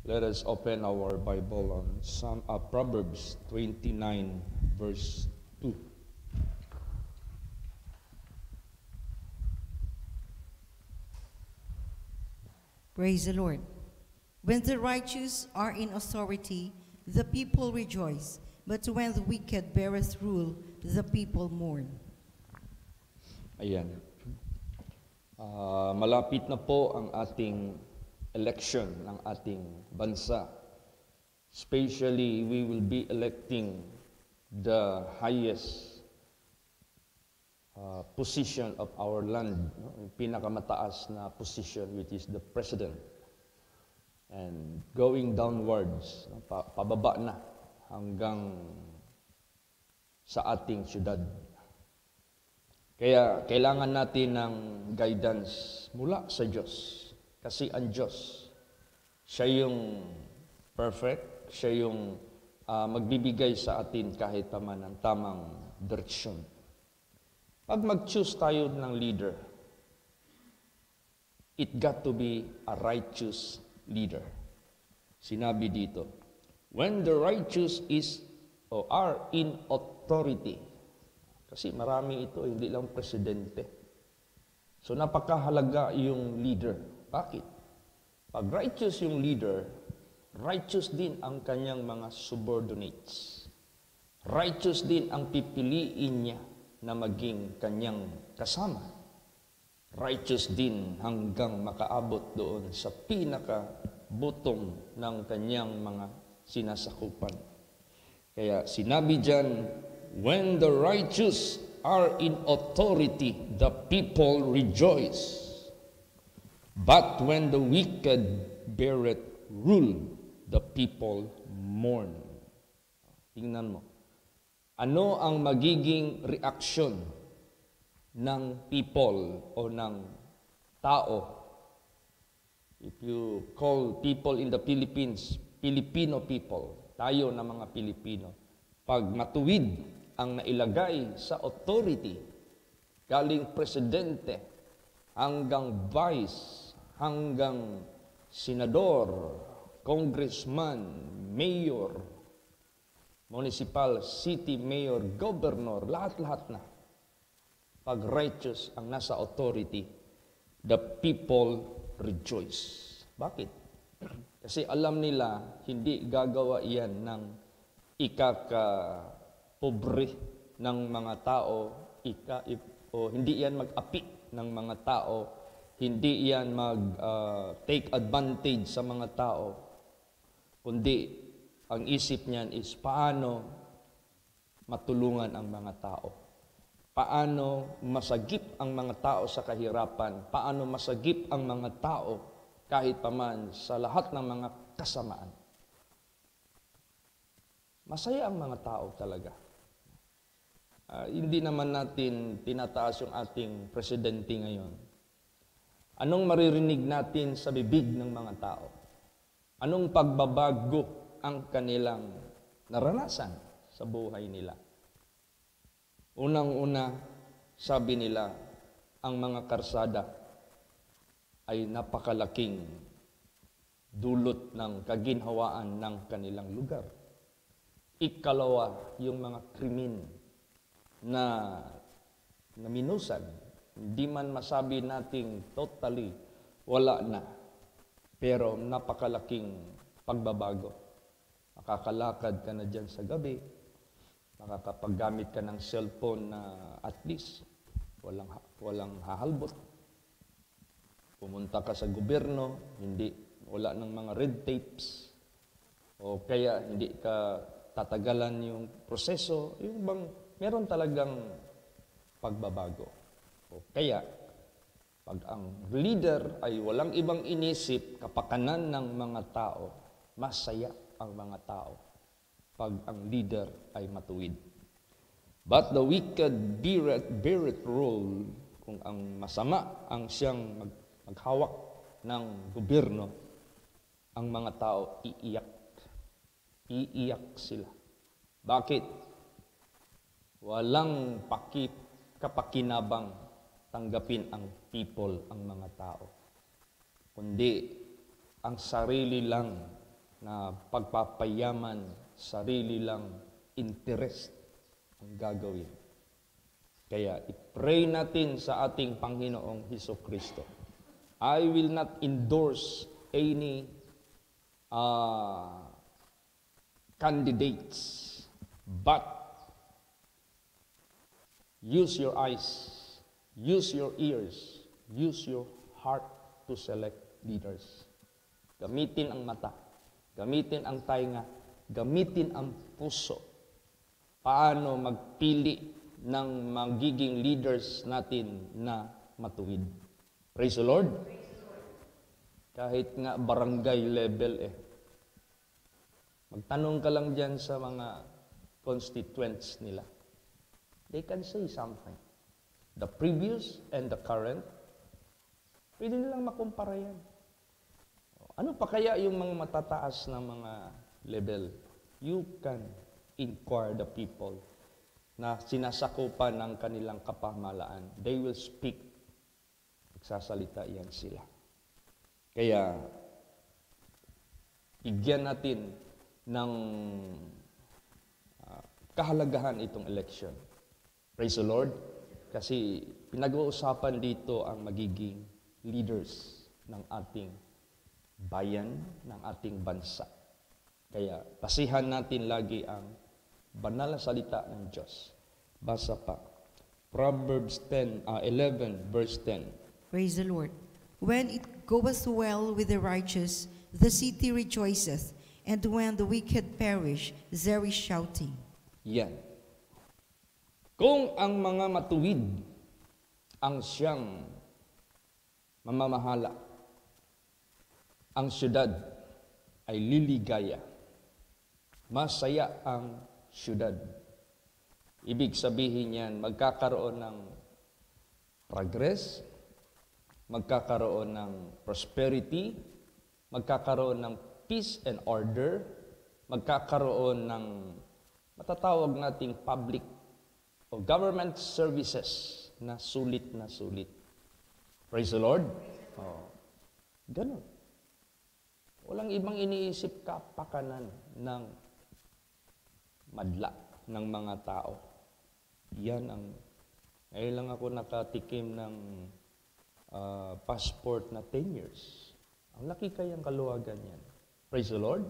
Let us open our Bible on Proverbs 29, verse 2. Praise the Lord. When the righteous are in authority, the people rejoice. But when the wicked beareth rule, the people mourn. Ayan. Malapit na po ang ating election ng ating bansa. Especially, we will be electing the highest position of our land, no? Yung pinakamataas na position, which is the president. And going downwards, no? Pababa na hanggang sa ating syudad. Kaya kailangan natin ng guidance mula sa Diyos. Kasi ang Diyos, siya yung perfect, siya yung magbibigay sa atin kahit paman ng tamang direksyon. Pag mag-choose tayo ng leader, it got to be a righteous leader. Sinabi dito, when the righteous is or are in authority. Kasi marami ito, hindi lang presidente. So napakahalaga yung leader. Bakit? Pag righteous yung leader, righteous din ang kanyang mga subordinates. Righteous din ang pipiliin niya na maging kanyang kasama. Righteous din hanggang makaabot doon sa pinaka-bottom ng kanyang mga sinasakupan. Kaya sinabi dyan, when the righteous are in authority, the people rejoice. But when the wicked beareth rule, the people mourn. Tingnan mo. Ano ang magiging reaksyon ng people o ng tao? If you call people in the Philippines, Filipino people, tayo na mga Pilipino, pag matuwid ang nailagay sa authority, galing presidente, hanggang vice, hanggang senador, congressman, mayor, municipal, city mayor, governor, lahat-lahat na. Pag righteous ang nasa authority, the people rejoice. Bakit? Kasi alam nila, hindi gagawa iyan ng ikaka-pobre ng mga tao, o hindi iyan mag-api ng mga tao, hindi iyan mag-take advantage sa mga tao, kundi ang isip niyan is paano matulungan ang mga tao. Paano masagip ang mga tao sa kahirapan, paano masagip ang mga tao kahit paman sa lahat ng mga kasamaan. Masaya ang mga tao talaga. Hindi naman natin tinataas yung ating presidente ngayon. Anong maririnig natin sa bibig ng mga tao? Anong pagbabago ang kanilang naranasan sa buhay nila? Unang-una, sabi nila, ang mga karsada ay napakalaking dulot ng kaginhawaan ng kanilang lugar. Ikalawa, yung mga krimen na minusan, hindi man masabi nating totally wala na, pero napakalaking pagbabago. Makakalakad ka na dyan sa gabi, makakapaggamit ka ng cellphone na at least walang hahalbot. Pumunta ka sa gobyerno, wala ng mga red tapes, o kaya hindi ka tatagalan yung proseso, yung bang meron talagang pagbabago. O kaya, pag ang leader ay walang ibang inisip, kapakanan ng mga tao, masaya ang mga tao pag ang leader ay matuwid. But the wicked beareth rule, kung ang masama ang siyang maghawak ng gobyerno, ang mga tao iiyak. Iiyak sila. Bakit? Walang kapakinabang tanggapin ang people, ang mga tao. Kundi ang sarili lang na pagpapayaman, sarili lang interest ang gagawin. Kaya i-pray natin sa ating Panginoong Hesukristo. I will not endorse any candidates, but use your eyes, use your ears, use your heart to select leaders. Gamitin ang mata, gamitin ang tainga, gamitin ang puso. Paano magpili ng magiging leaders natin na matuwid. Praise the Lord. Kahit nga barangay level magtanong ka lang dyan sa mga constituents nila. They can say something. The previous and the current, pwede nilang makumpara yan. Ano pa kaya yung mga matataas na mga level? You can inquire the people na sinasakupan ng kanilang kapamahalaan. They will speak. Magsasalita yan sila. Kaya, bigyan natin ng kahalagahan itong election. Praise the Lord. Kasi pinag-uusapan dito ang magiging leaders ng ating bayan, ng ating bansa. Kaya, basihan natin lagi ang banal na salita ng Diyos. Basa pa. Proverbs 11, verse 10. Praise the Lord. When it goeth well with the righteous, the city rejoiceth, and when the wicked perish, there is shouting. Yan. Kung ang mga matuwid ang siyang mamamahala, ang syudad ay liligaya. Masaya ang syudad. Ibig sabihin yan, magkakaroon ng progress, magkakaroon ng prosperity, magkakaroon ng peace and order, magkakaroon ng matatawag nating public o government services na sulit na sulit. Praise the Lord. Ganun. Walang ibang iniisip kapakanan ng madla ng mga tao. Yan ang, ngayon lang ako nakatikim ng passport na 10 years. Ang laki kayang kaluwagan yan. Praise the Lord.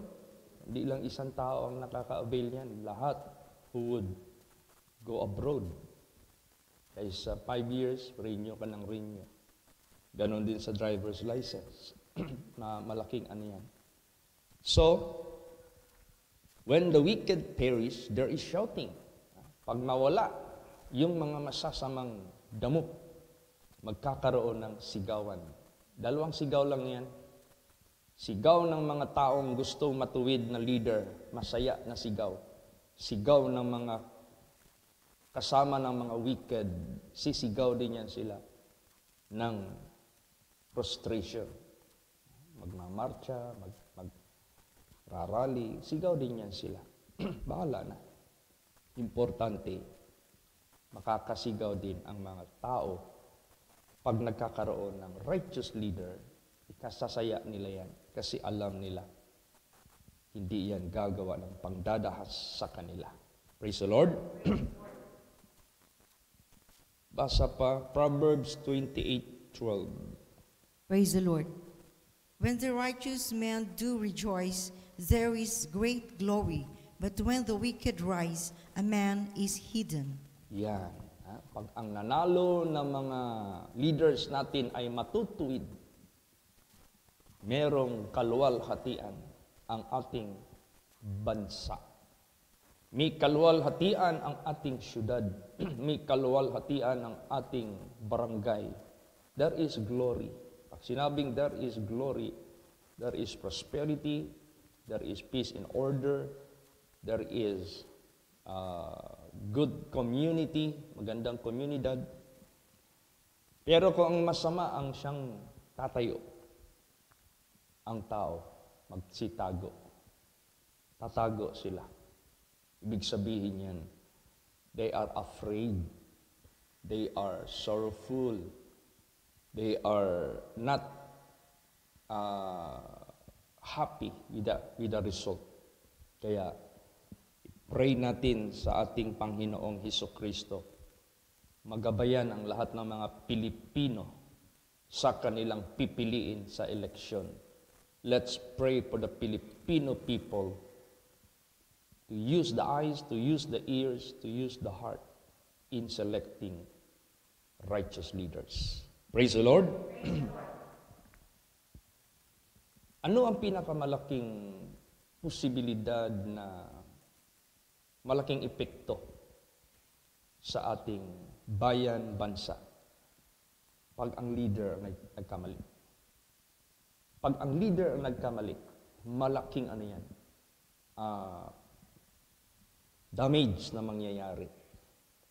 Hindi lang isang tao ang nakaka-avail yan. Lahat who would go abroad. Kaysa 5 years, renew ka ng renew. Ganon din sa driver's license. Na malaking ano yan. So, when the wicked perish, there is shouting. Pag nawala yung mga masasamang damo, magkakaroon ng sigawan. Dalawang sigaw lang yan. Sigaw ng mga taong gustong matuwid na leader, masaya na sigaw. Sigaw ng mga kasama ng mga wicked, sisigaw din yan sila ng frustration. Magmamarcha, magrarally, sigaw din yan sila. Bahala na. Importante, makakasigaw din ang mga tao pag nagkakaroon ng righteous leader, ikasasaya nila yan kasi alam nila hindi yan gagawa ng pangdadahas sa kanila. Praise the Lord. Basa pa, Proverbs 28:12. Praise the Lord. When the righteous men do rejoice, there is great glory. But when the wicked rise, a man is hidden. Yan. Pag ang nanalo ng mga leaders natin ay matutuwid, merong kaluwalhatian ang ating bansa. May kaluwalhatian ang ating syudad. May kaluwalhatian ang ating barangay. There is glory. Pag sinabing there is glory, there is prosperity, there is peace and order, there is good community, magandang komunidad. Pero kung ang masama ang siyang tatayo, ang tao magsitago. Tatago sila. Ibig sabihin yan, they are afraid. They are sorrowful. They are not happy with the result. Kaya pray natin sa ating Panginoong Hesukristo, magabayan ang lahat ng mga Pilipino sa kanilang pipiliin sa eleksyon. Let's pray for the Filipino people to use the eyes, to use the ears, to use the heart in selecting righteous leaders. Praise the Lord. Ano ang pinakamalaking posibilidad na malaking epekto sa ating bayan, bansa pag ang leader ang nagkamali? Pag ang leader ang nagkamali, malaking ano yan, damage na mangyayari.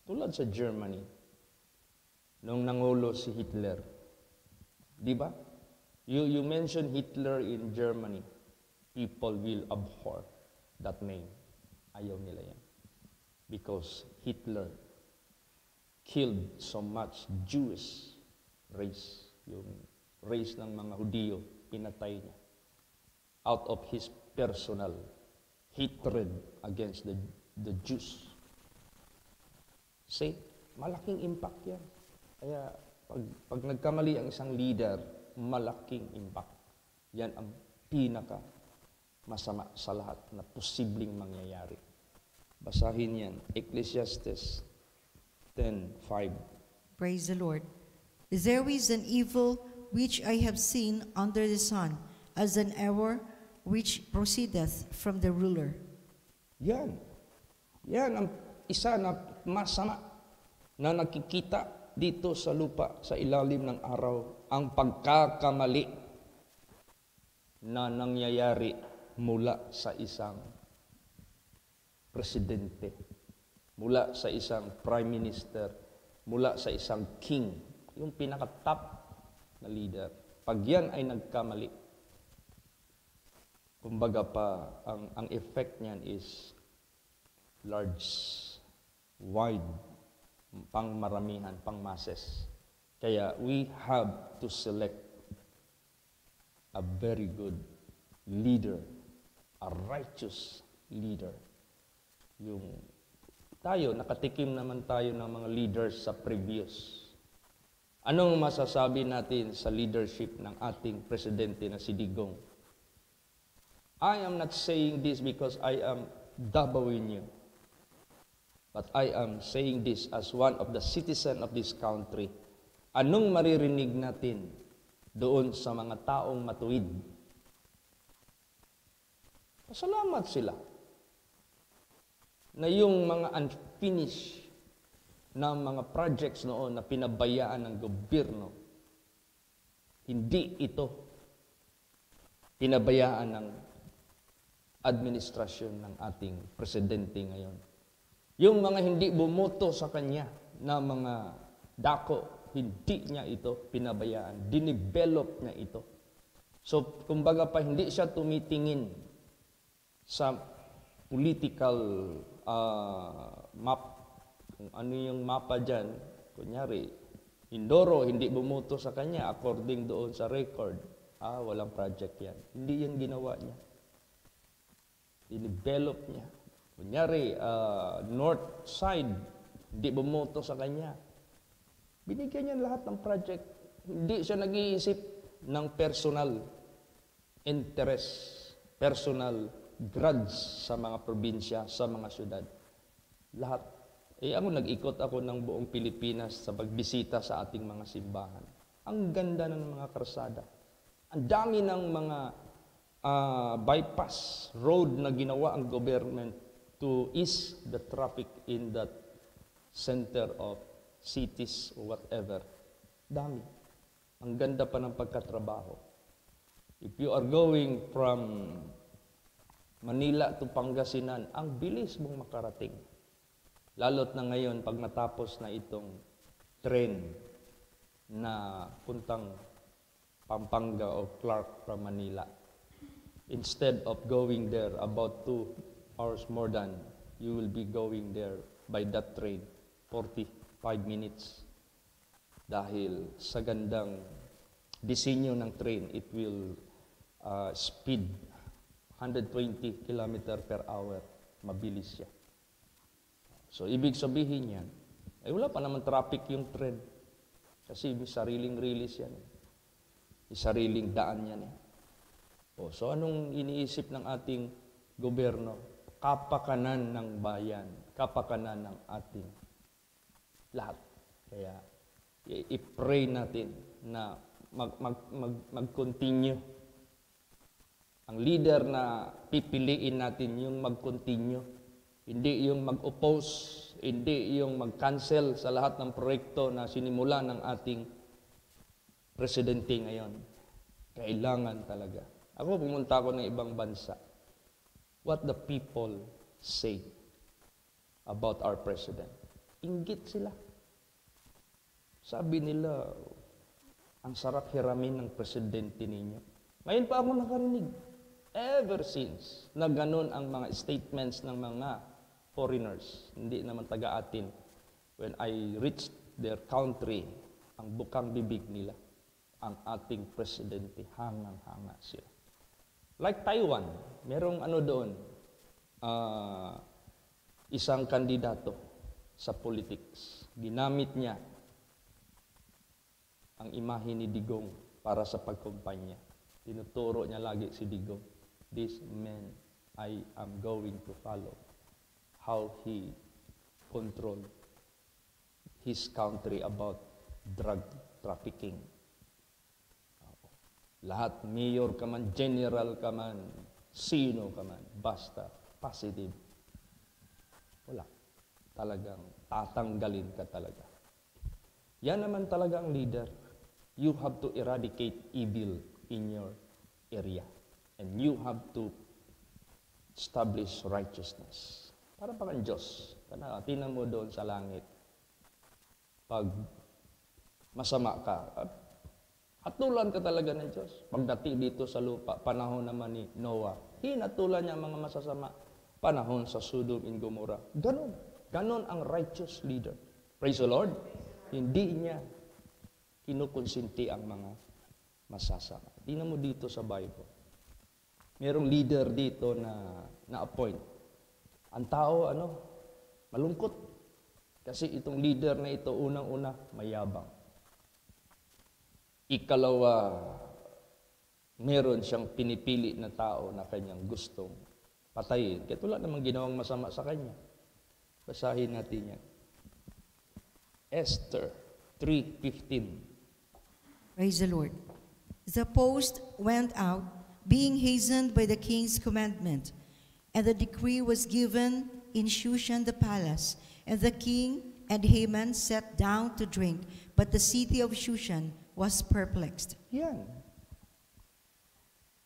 Tulad sa Germany, nung nangulo si Hitler. Di ba? You mention Hitler in Germany, people will abhor that name. Ayaw nila yan. Because Hitler killed so much Jewish race. Yung race ng mga Hudiyo, pinatay niya. Out of his personal hatred against the Jews. See, malaking impact yan. Kaya pag nagkamali ang isang leader, malaking impact. Yan ang pinaka masama sa lahat na posibleng mangyayari. Basahin yan, Ecclesiastes 10:5. Praise the Lord. There is an evil which I have seen under the sun, as an error which proceedeth from the ruler. Yan. Yan ang isa na masama na nakikita dito sa lupa, sa ilalim ng araw, ang pagkakamali na nangyayari mula sa isang presidente, mula sa isang prime minister, mula sa isang king, yung pinaka-top na leader. Pag yan ay nagkamali, kumbaga pa, ang effect niyan is large, wide, pang maramihan, pang masses. Kaya we have to select a very good leader, a righteous leader. Yung tayo, nakatikim naman tayo ng mga leaders sa previous. Anong masasabi natin sa leadership ng ating presidente na si Digong? I am not saying this because I am dabawin you. But I am saying this as one of the citizen of this country. Anong maririnig natin doon sa mga taong matuwid? Pasalamat sila na yung mga unfinished na mga projects noon na pinabayaan ng gobyerno, hindi ito pinabayaan ng administrasyon ng ating presidente ngayon. Yung mga hindi bumoto sa kanya na mga dako, hindi niya ito pinabayaan. Dinevelop niya ito. So, kumbaga pa, hindi siya tumitingin sa political map. Kung ano yung mapa dyan, kunyari, Indoro, hindi bumoto sa kanya according doon sa record. Walang project yan. Hindi yan ginawa niya. Dinevelop niya. Kunyari, north side, hindi bumoto sa kanya. Binigyan niya lahat ng project. Hindi siya nag-iisip ng personal interest, personal grudge sa mga probinsya, sa mga syudad. Lahat. Ako nag-ikot ako ng buong Pilipinas sa pagbisita sa ating mga simbahan. Ang ganda ng mga karsada. Ang dami ng mga bypass road na ginawa ang government to ease the traffic in that center of cities or whatever. Dami. Ang ganda pa ng pagkatrabaho. If you are going from Manila to Pangasinan, ang bilis mong makarating. Lalo't na ngayon, pag natapos na itong train na puntang Pampanga o Clark from Manila, instead of going there about 2 hours more than, you will be going there by that train, 45 minutes. Dahil sa gandang disenyo ng train, it will speed, 120 kilometer per hour. Mabilis siya. So, ibig sabihin yan, wala pa naman traffic yung tren. Kasi may sariling release yan. May sariling daan yan. So, anong iniisip ng ating gobyerno? Kapakanan ng bayan, kapakanan ng ating lahat. Kaya, i-pray natin na mag-continue. Ang leader na pipiliin natin yung mag-continue. Hindi yung mag-oppose, hindi yung mag-cancel sa lahat ng proyekto na sinimula ng ating presidente ngayon. Kailangan talaga. Ako, pumunta ako ng ibang bansa. What the people say about our president. Inggit sila. Sabi nila, ang sarap hiramin ng presidente ninyo. Ngayon pa ako nakarinig. Ever since na ganun ang mga statements ng mga foreigners, hindi naman taga-atin, when I reached their country, ang bukang bibig nila, ang ating presidente, hangang-hanga sila. Like Taiwan, merong doon, isang kandidato sa politics. Ginamit niya ang imahe ni Digong para sa pagkumpanya. Tinuturo niya lagi si Digong. This man, I am going to follow how he controlled his country about drug trafficking. Lahat, mayor ka man, general ka man, sino ka man, basta positive. Wala. Talagang tatanggalin ka talaga. Yan naman talaga ang leader. You have to eradicate evil in your area. And you have to establish righteousness. Para pa kang Diyos. Tinan mo doon sa langit. Pag masama ka, hatulan ka talaga ng Diyos. Pagdating dito sa lupa, panahon naman ni Noah, hinatulan niya ang mga masasama. Panahon sa Sodom and Gomorrah. Ganon. Ganon ang righteous leader. Praise the Lord. Hindi niya kinukonsinti ang mga masasama. Tingnan mo dito sa Bible. Merong leader dito na appoint. Ang tao, malungkot. Kasi itong leader na ito, unang-una, mayabang. Ikalawa, meron siyang pinipili na tao na kanyang gustong patayin. Kaya wala namang ginawang masama sa kanya. Basahin natin yan. Esther 3:15. Praise the Lord. The post went out, being hastened by the king's commandment, and the decree was given in Shushan the palace, and the king and Haman sat down to drink, but the city of Shushan was perplexed. Yan.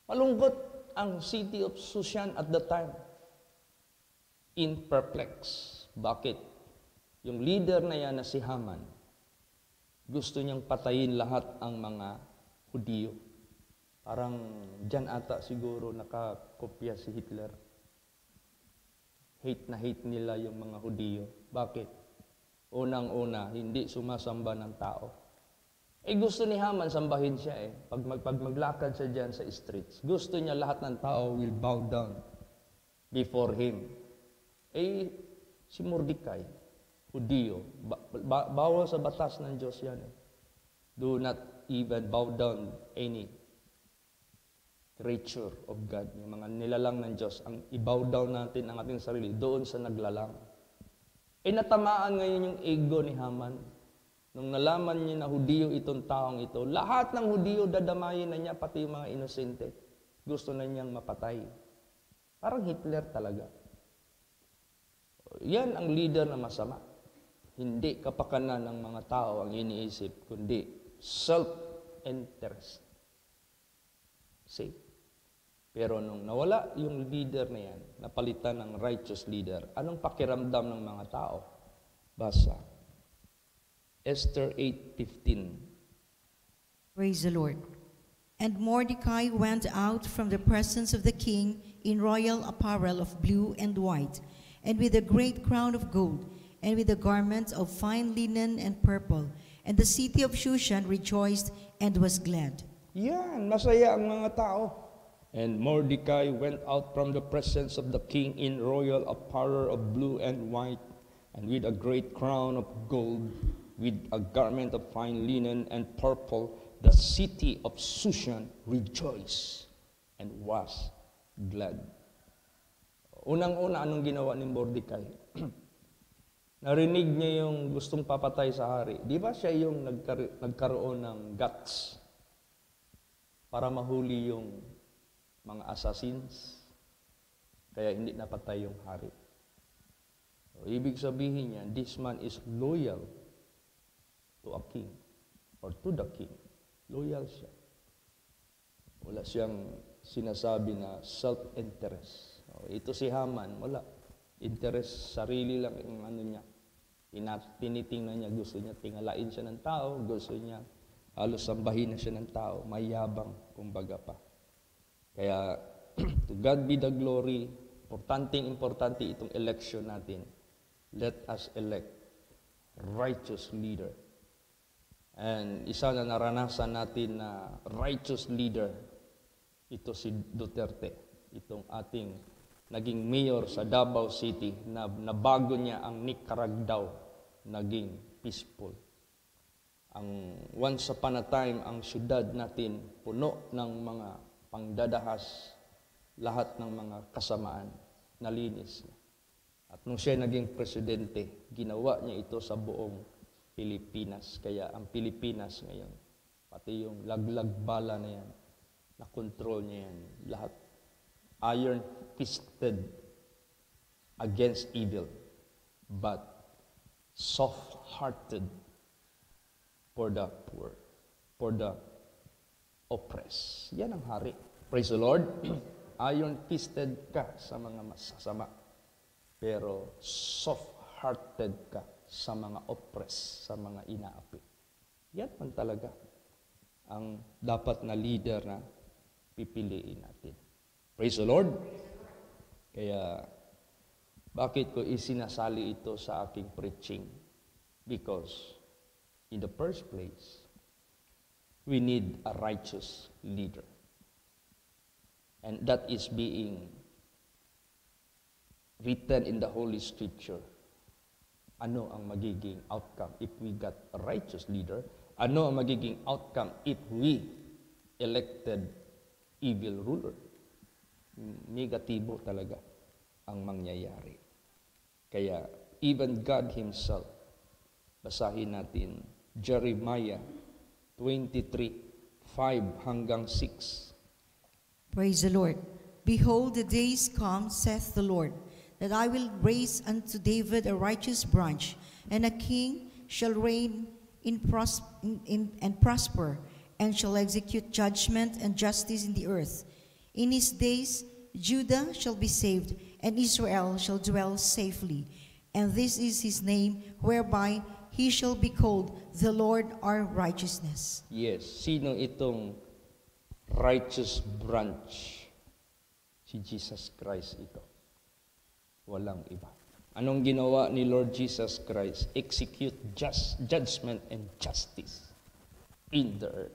Malungkot ang city of Shushan at the time. In perplex. Bakit? Yung leader na yan na si Haman, gusto niyang patayin lahat ang mga Hudiyo. Parang dyan ata siguro nakakopya si Hitler. Hate na hate nila yung mga Hudiyo. Bakit? Unang-una, hindi sumasamba ng tao. Gusto ni Haman, sambahin siya Pag maglakad siya dyan sa streets, gusto niya lahat ng tao will bow down before him. Si Mordecai, Hudiyo, bawal sa batas ng Diyos yan. Do not even bow down any creature of God, yung mga nilalang ng Diyos, ang i-bow down natin ang ating sarili doon sa naglalang. Natamaan ngayon yung ego ni Haman. Nung nalaman niya na Hudiyo itong taong ito, lahat ng Hudiyo dadamayin na niya, pati yung mga inosente. Gusto na niyang mapatay. Parang Hitler talaga. Yan ang leader na masama. Hindi kapakanan ng mga tao ang iniisip, kundi self-interest. See? Pero nung nawala yung leader na yan, napalitan ng righteous leader, anong pakiramdam ng mga tao? Basa. Esther 8:15. Praise the Lord. And Mordecai went out from the presence of the king in royal apparel of blue and white, and with a great crown of gold, and with a garment of fine linen and purple. And the city of Shushan rejoiced and was glad. Yan, masaya ang mga tao. And Mordecai went out from the presence of the king in royal apparel of blue and white, and with a great crown of gold, with a garment of fine linen and purple. The city of Shushan rejoiced and was glad. Unang-una, anong ginawa ni Mordecai? Narinig niya yung gustong papatay sa hari. Di ba siya yung nagkaroon ng guts para mahuli yung mga assassins? Kaya hindi napatay yung hari. So, ibig sabihin niya, this man is loyal to a king or to the king. Loyal siya. Wala siyang sinasabi na self-interest. Ito si Haman, wala. Interest, sarili lang yung ano niya. Tinitingnan niya, gusto niya tingalain siya ng tao, gusto niya halos sambahin na siya ng tao, mayabang, kumbaga pa. Kaya, to God be the glory, importante itong election natin. Let us elect righteous leader. And isa na naranasan natin na righteous leader, ito si Duterte, itong ating naging mayor sa Davao City, na nabago niya ang Nicaragua, naging peaceful. Ang once upon a time, ang syudad natin puno ng mga pangdadahas, lahat ng mga kasamaan, nalinis niya. At nung siya naging presidente, ginawa niya ito sa buong Pilipinas. Kaya ang Pilipinas ngayon, pati yung laglag bala na yan, nakontrol niya yan. Lahat iron-fisted against evil, but soft-hearted for the poor, for the oppressed. Yan ang hari. Praise the Lord. Iron-fisted ka sa mga masasama, pero soft-hearted ka sa mga oppressed, sa mga inaapi. Yan man talaga ang dapat na leader na pipiliin natin. Praise the Lord. Kaya, bakit ko isinasali ito sa aking preaching? Because, in the first place, we need a righteous leader. And that is being written in the Holy Scripture. Ano ang magiging outcome if we got a righteous leader? Ano ang magiging outcome if we elected evil ruler? Negatibo talaga ang mangyayari. Kaya, even God Himself, basahin natin, Jeremiah 23:5-6. Praise the Lord. Behold, the days come, saith the Lord, that I will raise unto David a righteous branch, and a king shall reign and prosper, and shall execute judgment and justice in the earth. In his days Judah shall be saved, and Israel shall dwell safely. And this is his name, whereby he shall be called the Lord our righteousness. Yes, sino itong righteous branch? Si Jesus Christ ito. Walang iba. Anong ginawa ni Lord Jesus Christ? Execute judgment and justice in the earth.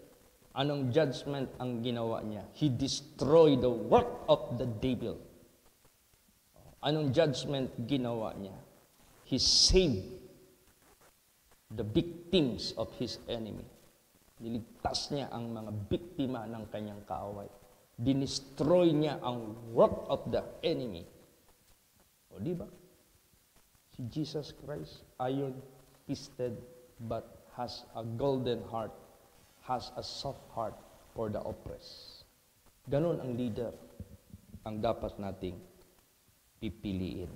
Anong judgment ang ginawa niya? He destroyed the work of the devil. Anong judgment ginawa niya? He saved the victims of his enemy. Niligtas niya ang mga biktima ng kanyang kaaway. Dinestroy niya ang work of the enemy. O di ba? Si Jesus Christ, iron-fisted, but has a golden heart, has a soft heart for the oppressed. Ganon ang leader ang dapat nating pipiliin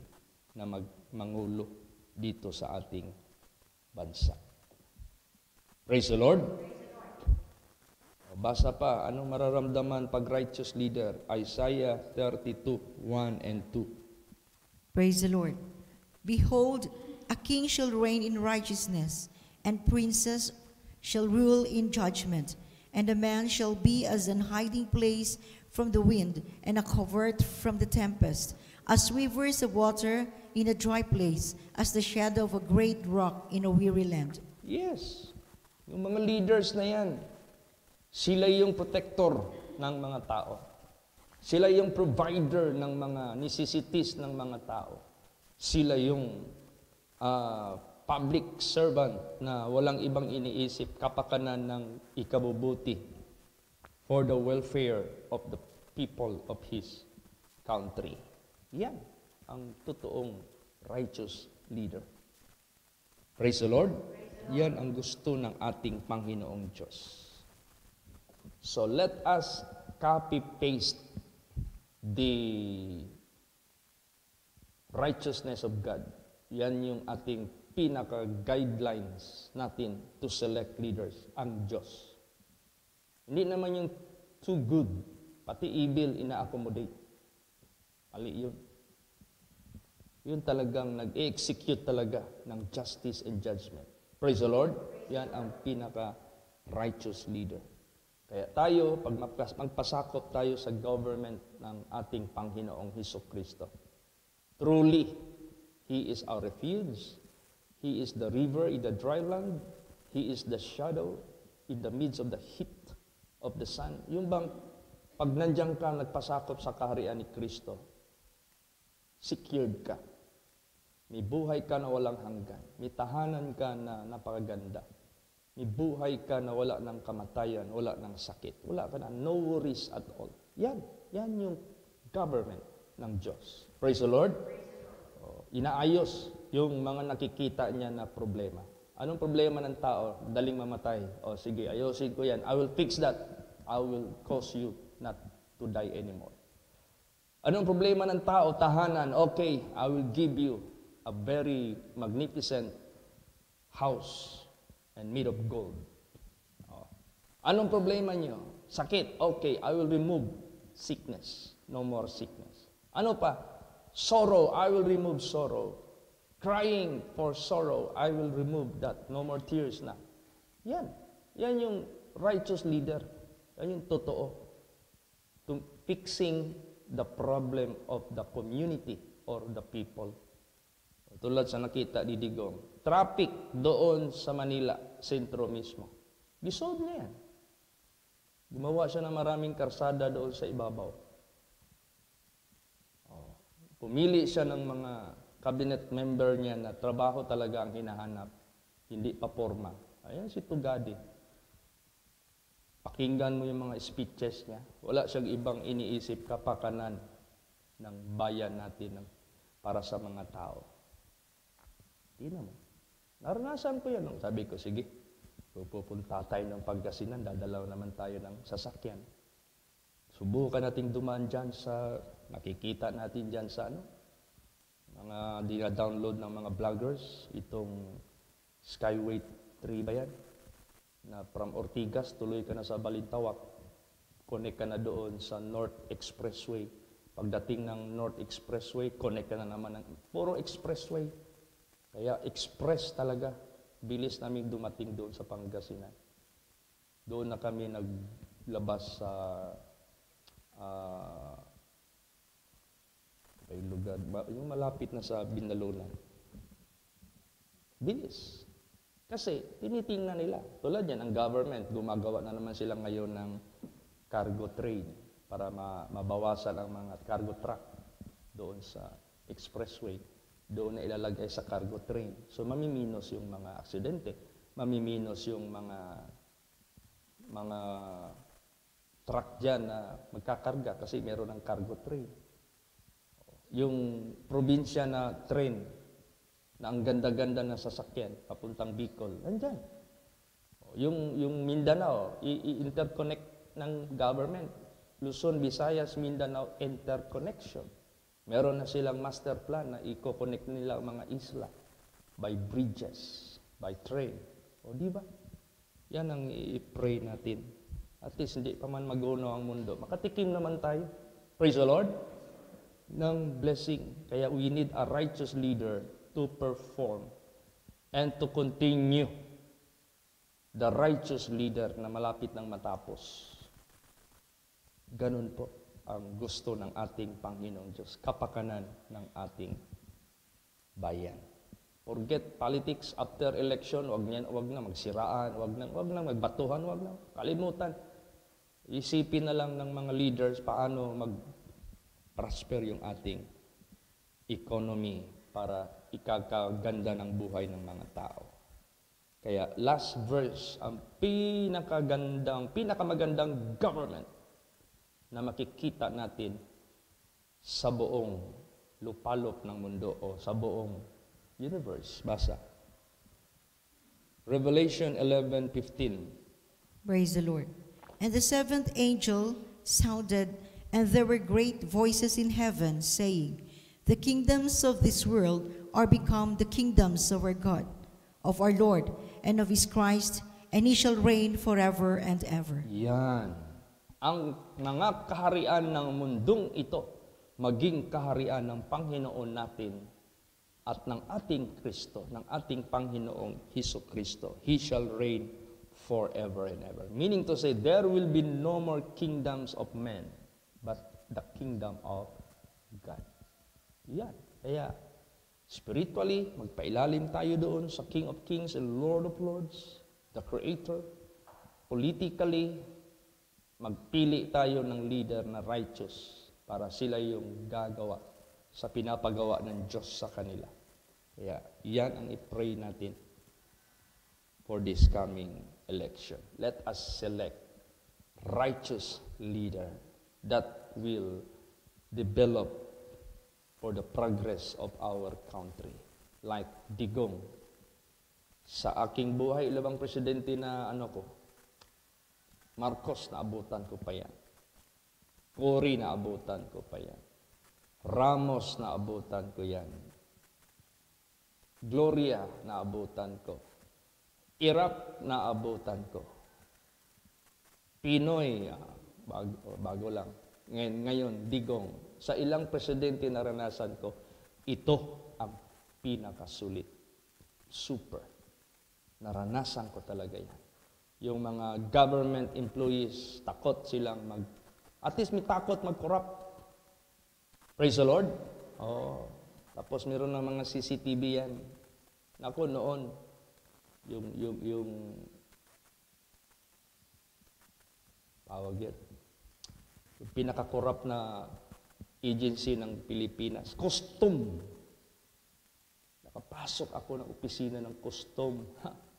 na mangulo dito sa ating bansa. Praise the Lord. Basa pa, anong mararamdaman pag righteous leader? Isaiah 32:1 and 2. Praise the Lord. Behold, a king shall reign in righteousness, and princes shall rule in judgment, and a man shall be as an hiding place from the wind, and a covert from the tempest, as rivers of water in a dry place, as the shadow of a great rock in a weary land. Yes, yung mga leaders na yan, sila yung protector ng mga tao. Sila yung provider ng mga necessities ng mga tao. Sila yung public servant na walang ibang iniisip, kapakanan ng ikabubuti for the welfare of the people of His country. Yan ang totoong righteous leader. Praise the Lord. Yan ang gusto ng ating Panginoong Diyos. So let us copy-paste the righteousness of God. Yan yung ating pinaka-guidelines natin to select leaders, ang Diyos. Hindi naman yung too good, pati evil ina-accommodate. Mali yun. Yun talagang nag-execute talaga ng justice and judgment. Praise the Lord. Yan ang pinaka-righteous leader. Kaya tayo, pag magpasakop tayo sa government ng ating Panginoong Hesukristo, truly, He is our refuge. He is the river in the dry land. He is the shadow in the midst of the heat of the sun. Yung bang, pag nandiyan ka, nagpasakop sa kaharian ni Kristo, secured ka. May buhay ka na walang hanggan. May tahanan ka na napakaganda. May buhay ka na wala ng kamatayan, wala ng sakit. Wala ka na, no worries at all. Yan yung government ng Diyos. Praise the Lord. Inaayos yung mga nakikita niya na problema. Anong problema ng tao? Daling mamatay. O sige, ayosin ko yan. I will fix that. I will cause you not to die anymore. Anong problema ng tao? Tahanan. Okay, I will give you a very magnificent house and made of gold. Anong problema niyo? Sakit. Okay, I will remove sickness. No more sickness. Ano pa? Sorrow, I will remove sorrow. Crying for sorrow, I will remove that. No more tears na. Yan yung righteous leader. Yan yung totoo. Fixing the problem of the community or the people. Tulad sa nakita ni Digong. Traffic doon sa Manila, sentro mismo. Gisolve niya yan. Gumawa siya ng maraming karsada doon sa ibabaw. Pumili siya ng mga cabinet member niya na trabaho talaga ang hinahanap, hindi pa porma. Ayan si Tugadi. Pakinggan mo yung mga speeches niya. Wala siyang ibang iniisip kapakanan ng bayan natin para sa mga tao. Tingnan mo. Naranasan ko yan. Sabi ko, sige, pupunta tayo ng Pangasinan, dadalaw naman tayo ng sasakyan. Subukan nating dumaan dyan sa, nakikita natin dyan sa mga dina-download ng mga vloggers, itong Skyway 3 ba yan? Na from Ortigas, tuloy ka na sa Balintawak, connect ka na doon sa North Expressway. Pagdating ng North Expressway, connect ka na naman ng puro expressway. Kaya express talaga, bilis namin dumating doon sa Pangasinan. Doon na kami naglabas sa lugar, yung malapit na sa Binalunan. Bilis. Kasi tinitingnan nila. Tulad yan, ang government, gumagawa na naman sila ngayon ng cargo train para mabawasan ang mga cargo truck doon sa expressway. Doon na ilalagay sa cargo train. So mamiminos yung mga aksidente, mamiminos yung mga truck dyan na magkakarga kasi meron ng cargo train. Yung probinsya na train na ang ganda-ganda na sasakyan papuntang Bicol, nandyan. Yung Mindanao, i-interconnect ng government. Luzon, Visayas, Mindanao, interconnection. Meron na silang master plan na i-connect nila ang mga isla by bridges, by train. O di ba? Yan ang i-pray natin. At least hindi pa man maguno ang mundo. Makatikim naman tayo. Praise the Lord. Ng blessing. Kaya we need a righteous leader to perform and to continue the righteous leader na malapit nang matapos. Ganun po ang gusto ng ating Panginoong Diyos. Kapakanan ng ating bayan. Forget politics after election. Wag na magsiraan, wag na magbatuhan, wag na. Kalimutan. Isipin na lang ng mga leaders paano mag-prosper yung ating economy para ikakaganda ng buhay ng mga tao. Kaya last verse, ang pinakamagandang government na makikita natin sa buong lupalop ng mundo o sa buong universe. Basa. Revelation 11:15. Praise the Lord. And the seventh angel sounded, and there were great voices in heaven, saying, The kingdoms of this world are become the kingdoms of our God, of our Lord, and of His Christ, and He shall reign forever and ever. Yan. Ang mga kaharian ng mundong ito, maging kaharian ng Panginoon natin at ng ating Kristo, ng ating Panginoong Hesus Kristo. He shall reign forever and ever. Meaning to say, there will be no more kingdoms of men, but the kingdom of God. Yan. Kaya, spiritually, magpailalim tayo doon sa King of Kings and Lord of Lords, the Creator. Politically, magpili tayo ng leader na righteous para sila yung gagawa sa pinapagawa ng Diyos sa kanila. Kaya, yan ang i-pray natin for this coming election. Let us select righteous leader that will develop for the progress of our country. Like Digong. Sa aking buhay, ilabang presidente na Marcos, naabutan ko pa yan. Cory, naabutan ko pa yan. Ramos, naabutan ko yan. Gloria, naabutan ko. Iraq, naabutan ko. Pinoy, bago lang. Ngayon, Digong. Sa ilang presidente naranasan ko, ito ang pinakasulit. Super. Naranasan ko talaga yan. Yung mga government employees, takot silang at least may takot mag-corrupt. Praise the Lord. Oh, tapos meron ng mga CCTV yan. Ako noon, yung tawag yan, yung pinaka-corrupt na agency ng Pilipinas, custom. Nakapasok ako ng opisina ng custom.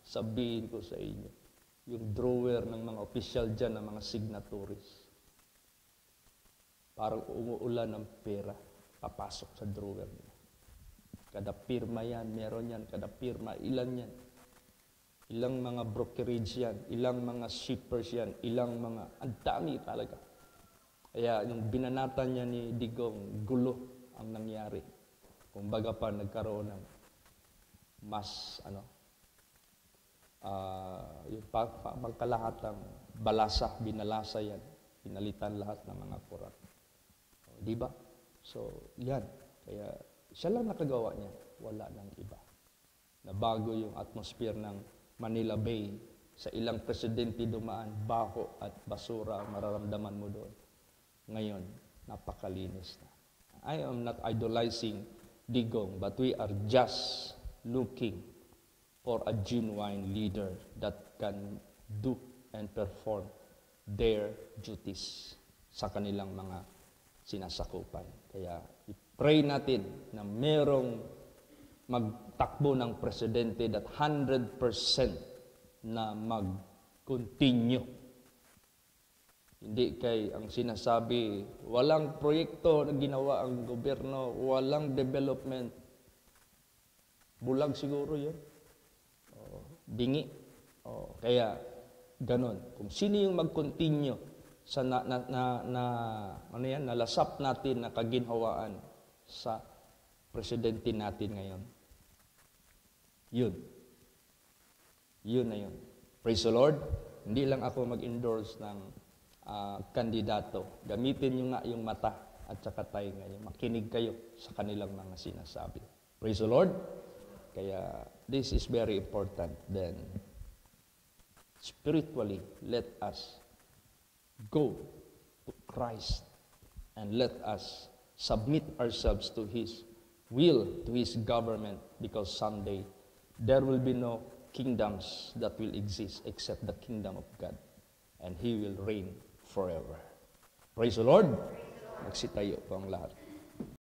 Sabihin ko sa inyo, yung drawer ng mga opisyal dyan, ng mga signatories. Parang umuulan ng pera, papasok sa drawer niya. Kada pirma yan, meron yan. Kada pirma, ilan yan. Ilang mga brokerage yan, ilang mga shippers yan, ilang mga, ang dami talaga. Kaya yung binanatan niya ni Digong, gulo ang nangyari. Kung baga pa nagkaroon ng mas, yung pagkalahatang balasa, binalasa yan, pinalitan lahat ng mga korap. Di ba? So, yan. Kaya, siya lang nakagawa niya. Wala nang iba. Nabago yung atmosphere ng Manila Bay. Sa ilang presidente dumaan, baho at basura, mararamdaman mo doon. Ngayon, napakalinis na. I am not idolizing Digong, but we are just looking for a genuine leader that can do and perform their duties sa kanilang mga sinasakupan. Kaya i-pray natin na merong magtakbo ng presidente that 100% na mag-continue. Hindi kay ang sinasabi, walang proyekto na ginawa ang gobyerno, walang development. Bulag siguro yun. Bingi. Kaya ganon. Kung sino yung mag-continue sa nalasap natin na kaginhawaan sa presidente natin ngayon. Yun. Yun na yun. Praise the Lord. Hindi lang ako mag-endorse ng kandidato. Gamitin nyo nga yung mata at saka tayo ngayon. Makinig kayo sa kanilang mga sinasabi. Praise the Lord. Kaya this is very important. Then, spiritually, let us go to Christ and let us submit ourselves to His will, to His government, because someday there will be no kingdoms that will exist except the kingdom of God, and He will reign forever. Praise the Lord. Magsitayo po ang lahat.